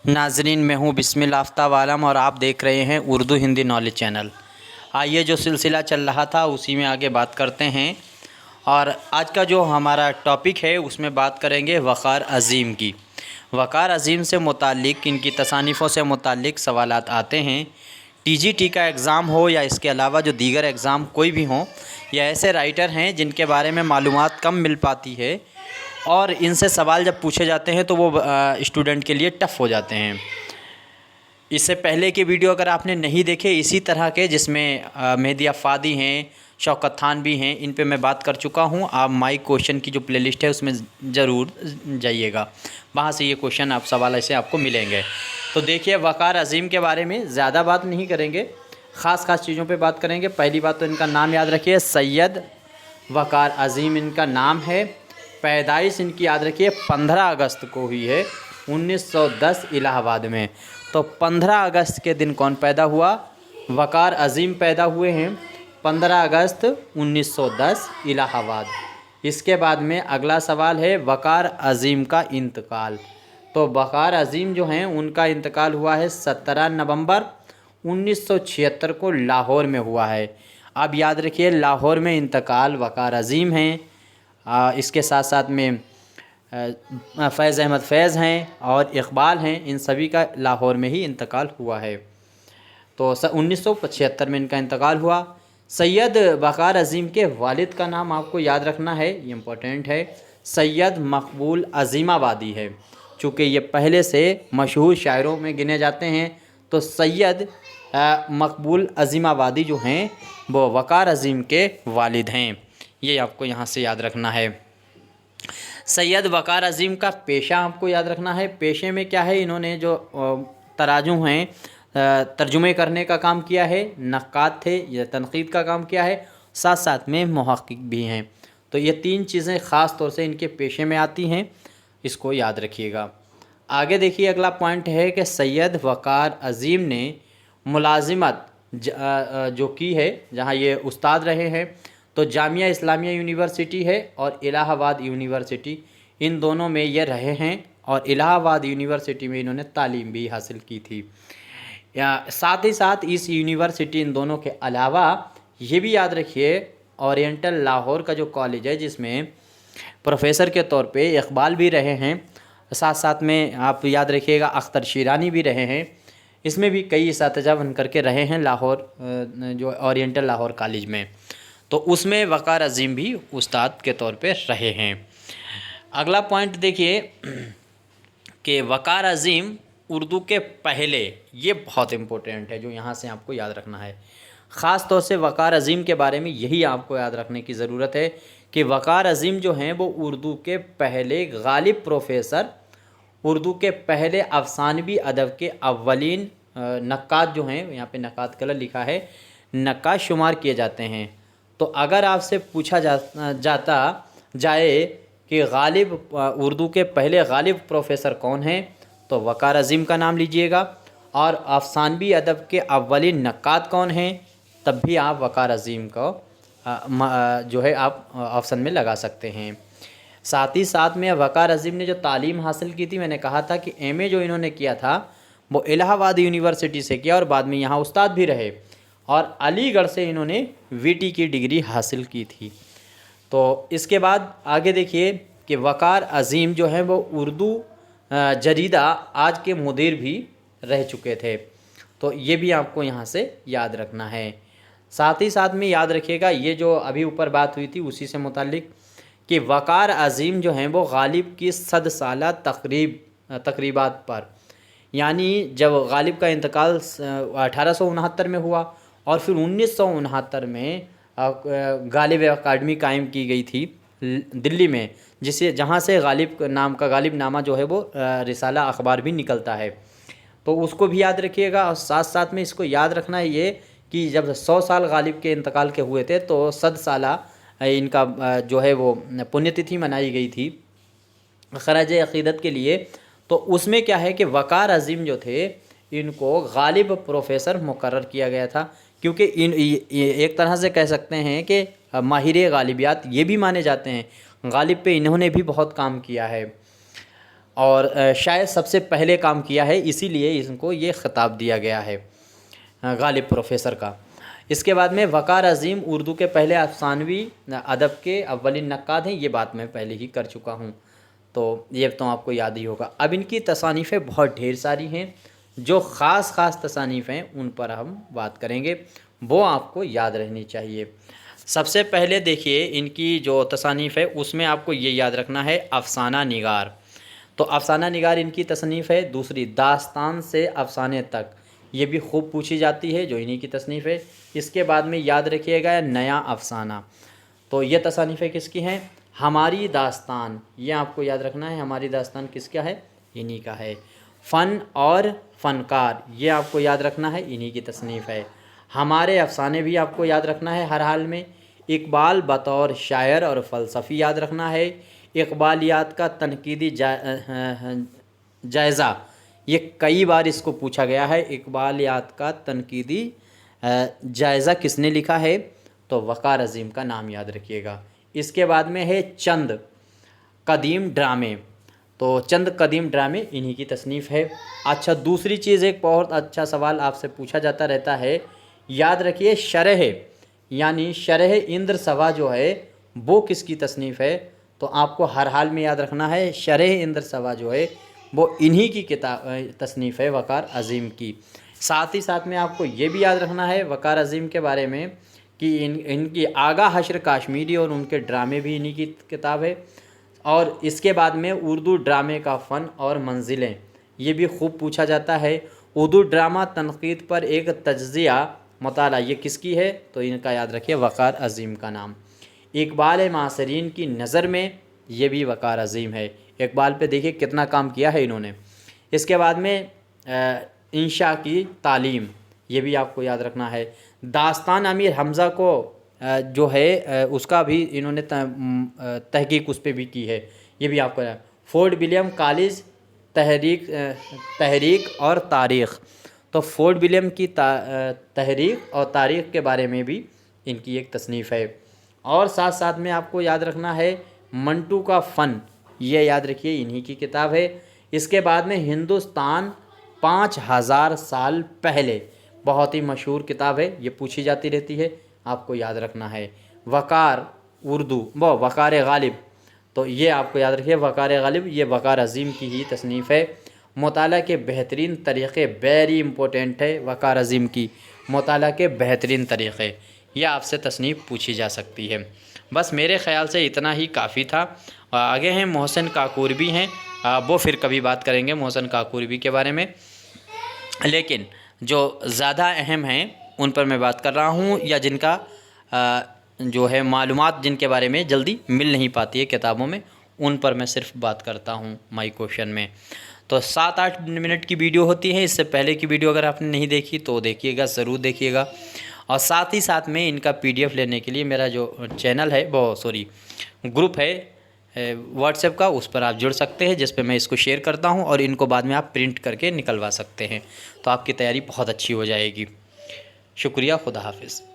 नाजरीन, मैं हूँ बिस्मिल्लाह आफ्ताब आलम और आप देख रहे हैं उर्दू हिंदी नॉलेज चैनल। आइए, जो सिलसिला चल रहा था उसी में आगे बात करते हैं। और आज का जो हमारा टॉपिक है उसमें बात करेंगे वक़ार अज़ीम की। वक़ार अज़ीम से मुताल्लिक़, इनकी तसानीफ़ों से मुताल्लिक़ सवालात आते हैं। टीजीटी का एग्ज़ाम हो या इसके अलावा जो दीगर एग्ज़ाम कोई भी हों, या ऐसे राइटर हैं जिनके बारे में मालूमात कम मिल पाती है और इनसे सवाल जब पूछे जाते हैं तो वो स्टूडेंट के लिए टफ़ हो जाते हैं। इससे पहले के वीडियो अगर आपने नहीं देखे इसी तरह के, जिसमें मेहदी अफ़ादी हैं, शौकत खान भी हैं, इन पे मैं बात कर चुका हूँ। आप माई क्वेश्चन की जो प्लेलिस्ट है उसमें ज़रूर जाइएगा, वहाँ से ये क्वेश्चन आप सवाल ऐसे आपको मिलेंगे। तो देखिए, वक़ार अज़ीम के बारे में ज़्यादा बात नहीं करेंगे, ख़ास चीज़ों पे बात करेंगे। पहली बात तो इनका नाम याद रखिए, सैयद वक़ार अज़ीम इनका नाम है। पैदाइश इनकी याद रखिए 15 अगस्त को हुई है 1910 इलाहाबाद में। तो 15 अगस्त के दिन कौन पैदा हुआ? वक़ार अज़ीम पैदा हुए हैं 15 अगस्त 1910 इलाहाबाद। इसके बाद में अगला सवाल है वक़ार अज़ीम का इंतकाल। तो वक़ार अज़ीम जो हैं उनका इंतकाल हुआ है 17 नवंबर 1976 को लाहौर में हुआ है। अब याद रखिए, लाहौर में इंतकाल वक़ार अज़ीम हैं। इसके साथ साथ में फैज़ अहमद फैज़ हैं और इक़बाल हैं, इन सभी का लाहौर में ही इंतकाल हुआ है। तो 1975 में इनका इंतकाल हुआ। सैयद वक़ार अज़ीम के वालिद का नाम आपको याद रखना है, ये इम्पोर्टेंट है। सैयद मकबूल अज़ीमाबादी है। चूँकि ये पहले से मशहूर शायरों में गिने जाते हैं, तो सैयद मकबूल अज़ीमाबादी जो हैं वो वक़ार अज़ीम के वालिद हैं। ये आपको यहाँ से याद रखना है। सैयद वक़ार अज़ीम का पेशा आपको याद रखना है। पेशे में क्या है, इन्होंने जो तराजू हैं, तर्जुमे करने का काम किया है, नक्काद थे, या तनक़ीद का काम किया है, साथ साथ में मुहक़्क़िक़ भी हैं। तो ये तीन चीज़ें ख़ास तौर से इनके पेशे में आती हैं, इसको याद रखिएगा। आगे देखिए, अगला पॉइंट है कि सैयद वक़ार अज़ीम ने मुलाज़िमत जो की है, जहाँ ये उस्ताद रहे हैं, तो जामिया इस्लामिया यूनिवर्सिटी है और इलाहाबाद यूनिवर्सिटी, इन दोनों में ये रहे हैं। और इलाहाबाद यूनिवर्सिटी में इन्होंने तालीम भी हासिल की थी। साथ ही साथ इस यूनिवर्सिटी, इन दोनों के अलावा ये भी याद रखिए, ओरिएंटल लाहौर का जो कॉलेज है जिसमें प्रोफेसर के तौर पे इक़बाल भी रहे हैं, साथ साथ में आप याद रखिएगा अख्तर शीरानी भी रहे हैं। इसमें भी कई इसातिज़ा बन करके रहे हैं लाहौर, जो ओरिएंटल लाहौर कॉलेज में, तो उसमें वक़ार अज़ीम भी उस्ताद के तौर पे रहे हैं। अगला पॉइंट देखिए कि वक़ार अज़ीम उर्दू के पहले, ये बहुत इम्पोर्टेंट है जो यहाँ से आपको याद रखना है। ख़ास तौर से वक़ार अज़ीम के बारे में यही आपको याद रखने की ज़रूरत है कि वक़ार अज़ीम जो हैं वो उर्दू के पहले गालिब प्रोफेसर, उर्दू के पहले अफ़सानवी अदब के अव्वलीन नक्काद जो हैं, यहाँ पे नक्काद कलर लिखा है, नक्काद शुमार किए जाते हैं। तो अगर आपसे पूछा जाता जाए कि गालिब उर्दू के पहले गालिब प्रोफेसर कौन हैं, तो वक़ार अज़ीम का नाम लीजिएगा। और अफ़सानवी अदब के अव्वलीन नक्काद कौन हैं, तब भी आप वक़ार अज़ीम को जो है आप ऑप्शन में लगा सकते हैं। साथ ही साथ में वक़ार अज़ीम ने जो तालीम हासिल की थी, मैंने कहा था कि एमए जो इन्होंने किया था वो इलाहाबाद यूनिवर्सिटी से किया और बाद में यहाँ उस्ताद भी रहे, और अलीगढ़ से इन्होंने वीटी की डिग्री हासिल की थी। तो इसके बाद आगे देखिए कि वक़ार अज़ीम जो है वो उर्दू जरीदा आज के मुदीर भी रह चुके थे। तो ये भी आपको यहाँ से याद रखना है। साथ ही साथ में याद रखिएगा, ये जो अभी ऊपर बात हुई थी उसी से मुताल्लिक़, कि वक़ार अज़ीम जो हैं वो गालिब की 100 साला तकरीबात पर, यानी जब गालिब का इंतकाल 1869 में हुआ और फिर 1969 में गालिब अकाडमी कायम की गई थी दिल्ली में, जहाँ से गालिब नाम का गालिब नामा जो है वो रिसाला अखबार भी निकलता है। तो उसको भी याद रखिएगा। और साथ साथ में इसको याद रखना है ये कि जब 100 साल गालिब के इंतकाल के हुए थे तो 100 साला इनका जो है वो पुण्यतिथि मनाई गई थी ख़राज अक़ीदत के लिए। तो उसमें क्या है कि वक़ार अज़ीम जो थे इनको गालिब प्रोफेसर मुकर्रर किया गया था, क्योंकि एक तरह से कह सकते हैं कि माहिर गालिबियात ये भी माने जाते हैं। गालिब पे इन्होंने भी बहुत काम किया है। اور شاید سب سے پہلے کام کیا ہے، اسی لیے ان کو یہ خطاب دیا گیا ہے غالب پروفیسر کا۔ اس کے بعد میں وقار عظیم اردو کے پہلے افسانوی ادب کے اولین نقاد ہیں، یہ بات میں پہلے ہی کر چکا ہوں، تو یہ تو آپ کو یاد ہی ہوگا۔ اب ان کی تصانیفیں بہت ڈھیر ساری ہیں، جو خاص تصانیف ہیں ان پر ہم بات کریں گے، وہ آپ کو یاد رہنی چاہیے۔ سب سے پہلے دیکھیے ان کی جو تصانیف ہے اس میں آپ کو یہ یاد رکھنا ہے افسانہ نگار، تو افسانہ نگار ان کی تصنیف ہے۔ دوسری داستان سے افسانے تک، یہ بھی خوب پوچھی جاتی ہے، جو انہی کی تصنیف ہے۔ اس کے بعد میں یاد رکھیے گا نیا افسانہ، تو یہ تصانیفیں کس کی ہیں؟ ہماری داستان، یہ آپ کو یاد رکھنا ہے، ہماری داستان کس کا ہے؟ انہی کا ہے۔ فن اور فنکار، یہ آپ کو یاد رکھنا ہے، انہی کی تصنیف ہے۔ ہمارے افسانے بھی آپ کو یاد رکھنا ہے ہر حال میں۔ اقبال بطور شاعر اور فلسفی یاد رکھنا ہے۔ اقبالیات کا تنقیدی جائزہ، یہ کئی بار اس کو پوچھا گیا ہے، اقبالیات کا تنقیدی جائزہ کس نے لکھا ہے؟ تو وقار عظیم کا نام یاد رکھیے گا۔ اس کے بعد میں ہے چند قدیم ڈرامے، تو چند قدیم ڈرامے انہی کی تصنیف ہے۔ اچھا، دوسری چیز ایک بہت اچھا سوال آپ سے پوچھا جاتا رہتا ہے، یاد رکھیے شرح، یعنی شرح اندر سبھا جو ہے وہ کس کی تصنیف ہے؟ تو آپ کو ہر حال میں یاد رکھنا ہے شرح اندر سبھا جو ہے وہ انہی کی تصنیف ہے، وقار عظیم کی۔ ساتھ ہی ساتھ میں آپ کو یہ بھی یاد رکھنا ہے وقار عظیم کے بارے میں کہ ان کی آگاہ حشر کاشمیری اور ان کے ڈرامے بھی انہی کی کتاب ہے۔ اور اس کے بعد میں اردو ڈرامے کا فن اور منزلیں، یہ بھی خوب پوچھا جاتا ہے۔ اردو ڈرامہ تنقید پر ایک تجزیہ مطالعہ، یہ کس کی ہے؟ تو ان کا یاد رکھیے وقار عظیم کا نام۔ اقبال معاصرین کی نظر میں، یہ بھی وقار عظیم ہے۔ اقبال پہ دیکھیے کتنا کام کیا ہے انہوں نے۔ اس کے بعد میں انشاء کی تعلیم، یہ بھی آپ کو یاد رکھنا ہے۔ داستان امیر حمزہ کو جو ہے اس کا بھی انہوں نے تحقیق اس پہ بھی کی ہے، یہ بھی آپ کو یاد۔ فورٹ ولیم کالج تحریک اور تاریخ، تو فورٹ ولیم کی تحریک اور تاریخ کے بارے میں بھی ان کی ایک تصنیف ہے۔ اور ساتھ ساتھ میں آپ کو یاد رکھنا ہے منٹو کا فن، یہ یاد رکھیے انہی کی کتاب ہے۔ اس کے بعد میں ہندوستان 5000 سال پہلے، بہت ہی مشہور کتاب ہے، یہ پوچھی جاتی رہتی ہے، آپ کو یاد رکھنا ہے۔ وقار اردو وقار غالب، تو یہ آپ کو یاد رکھیے وقار غالب، یہ وقار عظیم کی ہی تصنیف ہے۔ مطالعہ کے بہترین طریقے، ویری امپورٹنٹ ہے وقار عظیم کی، مطالعہ کے بہترین طریقے، یہ آپ سے تصنیف پوچھی جا سکتی ہے۔ بس میرے خیال سے اتنا ہی کافی تھا۔ آگے ہیں محسن کاکوربی ہیں، وہ پھر کبھی بات کریں گے محسن کاکوربی کے بارے میں، لیکن جو زیادہ اہم ہیں ان پر میں بات کر رہا ہوں، یا جن کا جو ہے معلومات جن کے بارے میں جلدی مل نہیں پاتی ہے کتابوں میں، ان پر میں صرف بات کرتا ہوں مائی کوشچن میں۔ تو 7-8 منٹ کی ویڈیو ہوتی ہے، اس سے پہلے کی ویڈیو اگر آپ نے نہیں دیکھی تو دیکھیے گا، ضرور دیکھیے گا۔ اور ساتھ ہی ساتھ میں ان کا PDF لینے کے لیے میرا جو چینل ہے گروپ ہے واٹس ایپ کا، اس پر آپ جڑ سکتے ہیں، جس پہ میں اس کو شیئر کرتا ہوں، اور ان کو بعد میں آپ پرنٹ کر کے نکلوا سکتے ہیں، تو آپ کی تیاری بہت اچھی ہو جائے گی۔ شکریہ، خدا حافظ۔